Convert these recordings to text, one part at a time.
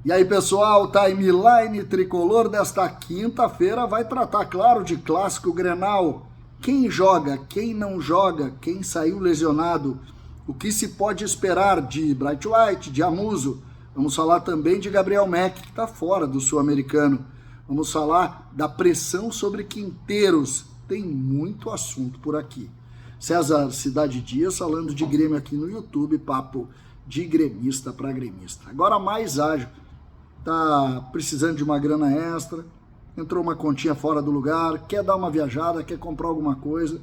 E aí, pessoal, timeline tricolor desta quinta-feira vai tratar, claro, de clássico Grenal. Quem joga, quem não joga, quem saiu lesionado, o que se pode esperar de Bright White, de Amuso. Vamos falar também de Gabriel Mack, que está fora do Sul-Americano. Vamos falar da pressão sobre Quinteiros. Tem muito assunto por aqui. César Cidade Dias falando de Grêmio aqui no YouTube, papo de gremista para gremista. Agora mais ágil. Tá precisando de uma grana extra, entrou uma continha fora do lugar, quer dar uma viajada, quer comprar alguma coisa.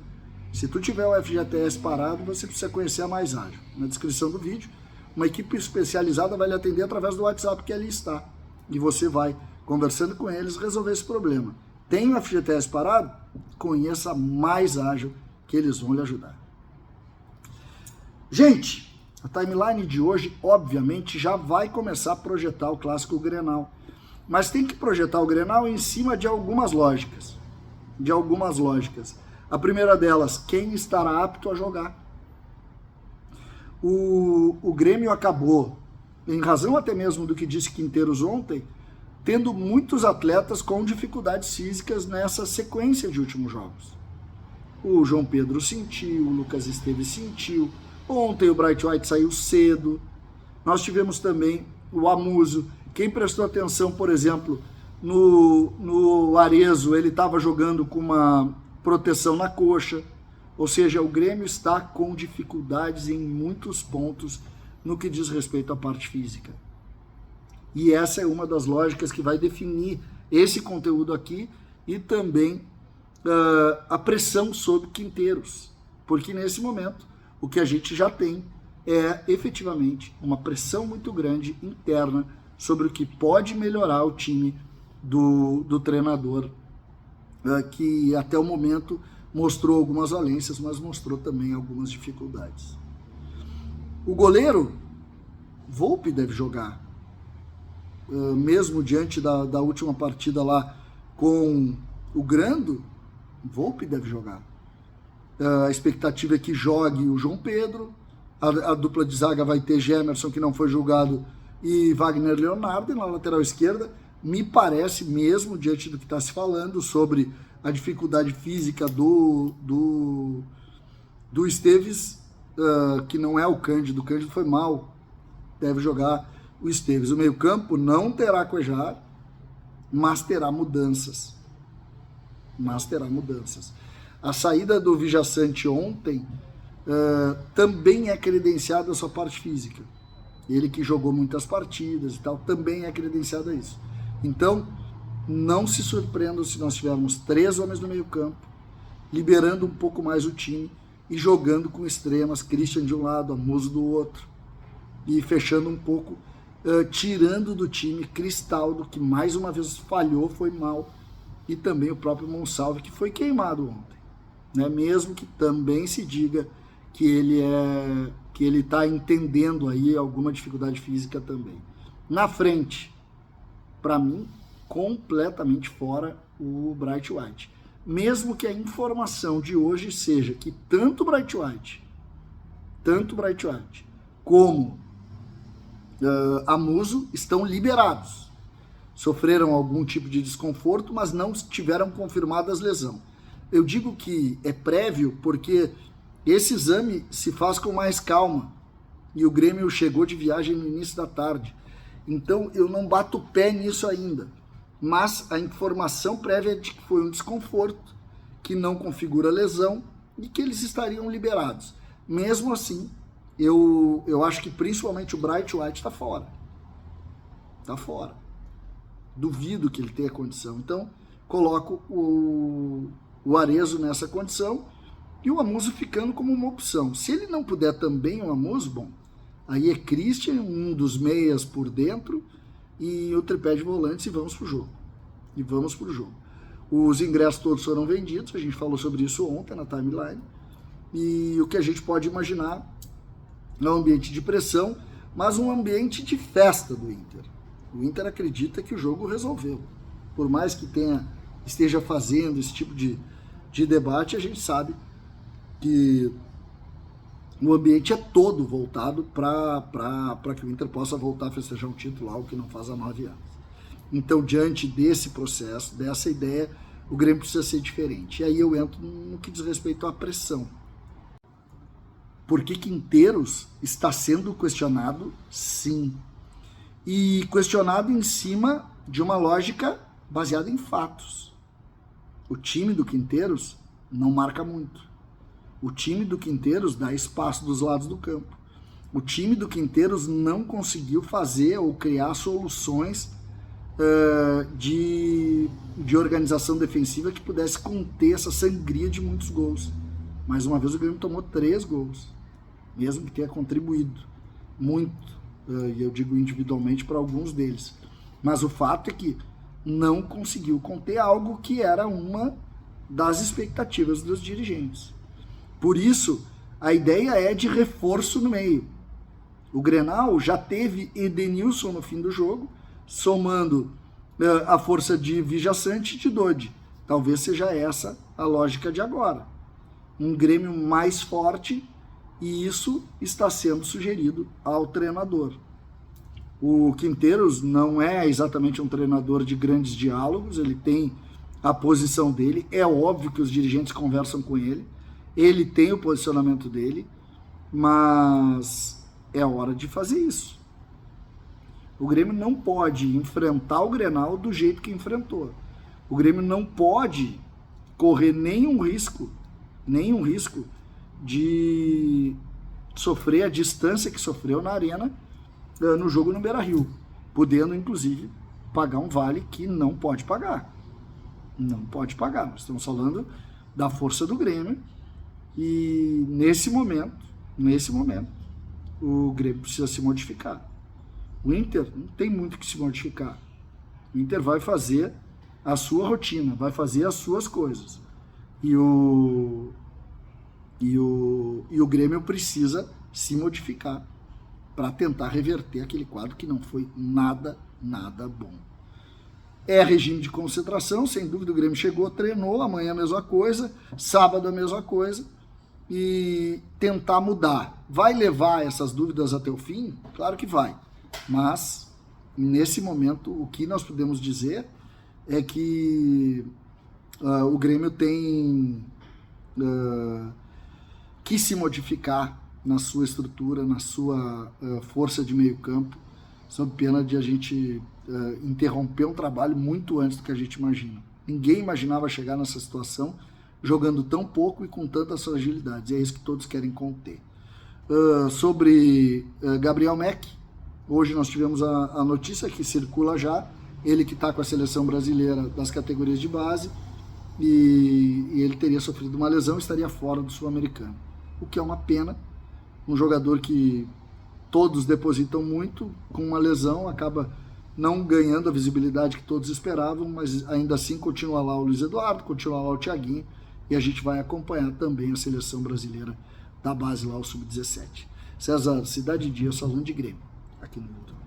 Se tu tiver o FGTS parado, você precisa conhecer a Mais Ágil. Na descrição do vídeo, uma equipe especializada vai lhe atender através do WhatsApp que ali está. E você vai, conversando com eles, resolver esse problema. Tem o FGTS parado? Conheça a Mais Ágil, que eles vão lhe ajudar. Gente, a timeline de hoje, obviamente, já vai começar a projetar o clássico Grenal. Mas tem que projetar o Grenal em cima de algumas lógicas. A primeira delas, quem estará apto a jogar? O Grêmio acabou, em razão até mesmo do que disse Quinteiros ontem, tendo muitos atletas com dificuldades físicas nessa sequência de últimos jogos. O João Pedro sentiu, o Lucas Esteves sentiu, ontem o Bright White saiu cedo, nós tivemos também o Amuso. Quem prestou atenção, por exemplo, no Arezzo, ele estava jogando com uma proteção na coxa, ou seja, o Grêmio está com dificuldades em muitos pontos no que diz respeito à parte física. E essa é uma das lógicas que vai definir esse conteúdo aqui e também a pressão sobre Quinteiros, porque nesse momento o que a gente já tem é efetivamente uma pressão muito grande interna sobre o que pode melhorar o time do treinador, que até o momento mostrou algumas valências, mas mostrou também algumas dificuldades. O goleiro, Volpi, deve jogar, mesmo diante da última partida lá com o Grando, Volpi deve jogar. A expectativa é que jogue o João Pedro, a dupla de zaga vai ter Gemerson, que não foi julgado, e Wagner Leonardo, e na lateral esquerda, me parece mesmo, diante do que está se falando, sobre a dificuldade física do Esteves, que não é o Cândido foi mal, deve jogar o Esteves. O meio-campo não terá Cuejar, mas terá mudanças. A saída do Vijaçante ontem também é credenciada a sua parte física. Ele que jogou muitas partidas e tal, também é credenciado a isso. Então, não se surpreendam se nós tivermos 3 homens no meio campo, liberando um pouco mais o time e jogando com extremas, Christian de um lado, Amuso do outro, e fechando um pouco, tirando do time Cristaldo, que mais uma vez falhou, foi mal, e também o próprio Monsalve, que foi queimado ontem, né? Mesmo que também se diga que ele está entendendo aí alguma dificuldade física também. Na frente, para mim, completamente fora o Bright White. Mesmo que a informação de hoje seja que tanto Bright White como Amuso estão liberados. Sofreram algum tipo de desconforto, mas não tiveram confirmadas lesão. Eu digo que é prévio porque esse exame se faz com mais calma. E o Grêmio chegou de viagem no início da tarde. Então eu não bato o pé nisso ainda. Mas a informação prévia é de que foi um desconforto, que não configura lesão e que eles estariam liberados. Mesmo assim, eu acho que principalmente o Bright White está fora. Está fora. Duvido que ele tenha condição. Então, coloco o Arezzo nessa condição e o Amuso ficando como uma opção. Se ele não puder também o Amuso, bom, aí é Christian, um dos meias por dentro, e o tripé de volantes, e vamos pro jogo. Os ingressos todos foram vendidos, a gente falou sobre isso ontem na timeline, e o que a gente pode imaginar é um ambiente de pressão, mas um ambiente de festa do Inter. O Inter acredita que o jogo resolveu. Por mais que esteja fazendo esse tipo de debate, a gente sabe que o ambiente é todo voltado para que o Inter possa voltar a festejar um título, algo que não faz há 9 anos. Então, diante desse processo, dessa ideia, o Grêmio precisa ser diferente. E aí eu entro no que diz respeito à pressão. Por que Quinteiros está sendo questionado? Sim. E questionado em cima de uma lógica baseada em fatos. O time do Quinteiros não marca muito. O time do Quinteiros dá espaço dos lados do campo. O time do Quinteiros não conseguiu fazer ou criar soluções de organização defensiva que pudesse conter essa sangria de muitos gols. Mais uma vez o Grêmio tomou 3 gols, mesmo que tenha contribuído muito, e eu digo individualmente para alguns deles. Mas o fato é que não conseguiu conter algo que era uma das expectativas dos dirigentes. Por isso, a ideia é de reforço no meio. O Grenal já teve Edenilson no fim do jogo, somando a força de Vijaçante e de Dodi. Talvez seja essa a lógica de agora. Um Grêmio mais forte, e isso está sendo sugerido ao treinador. O Quinteiros não é exatamente um treinador de grandes diálogos, ele tem a posição dele, é óbvio que os dirigentes conversam com ele, ele tem o posicionamento dele, mas é hora de fazer isso. O Grêmio não pode enfrentar o Grenal do jeito que enfrentou. O Grêmio não pode correr nenhum risco de sofrer a distância que sofreu na Arena no jogo no Beira-Rio, podendo, inclusive, pagar um vale que não pode pagar. Não pode pagar. Nós estamos falando da força do Grêmio e, nesse momento, o Grêmio precisa se modificar. O Inter não tem muito que se modificar. O Inter vai fazer a sua rotina, vai fazer as suas coisas. E o Grêmio precisa se modificar para tentar reverter aquele quadro que não foi nada bom. É regime de concentração, sem dúvida. O Grêmio chegou, treinou, amanhã a mesma coisa, sábado a mesma coisa, e tentar mudar. Vai levar essas dúvidas até o fim? Claro que vai. Mas, nesse momento, o que nós podemos dizer é que o Grêmio tem que se modificar na sua estrutura, na sua força de meio campo, sob pena de a gente interromper um trabalho muito antes do que a gente imagina. Ninguém imaginava chegar nessa situação jogando tão pouco e com tantas fragilidades. E é isso que todos querem conter. Sobre Gabriel Meck, hoje nós tivemos a notícia que circula já, ele que está com a seleção brasileira das categorias de base, e ele teria sofrido uma lesão e estaria fora do Sul-Americano. O que é uma pena. Um jogador que todos depositam muito, com uma lesão, acaba não ganhando a visibilidade que todos esperavam, mas ainda assim continua lá o Luiz Eduardo, continua lá o Thiaguinho, e a gente vai acompanhar também a seleção brasileira da base lá, o Sub-17. César, Cidade Dia, Salão de Grêmio, aqui no YouTube.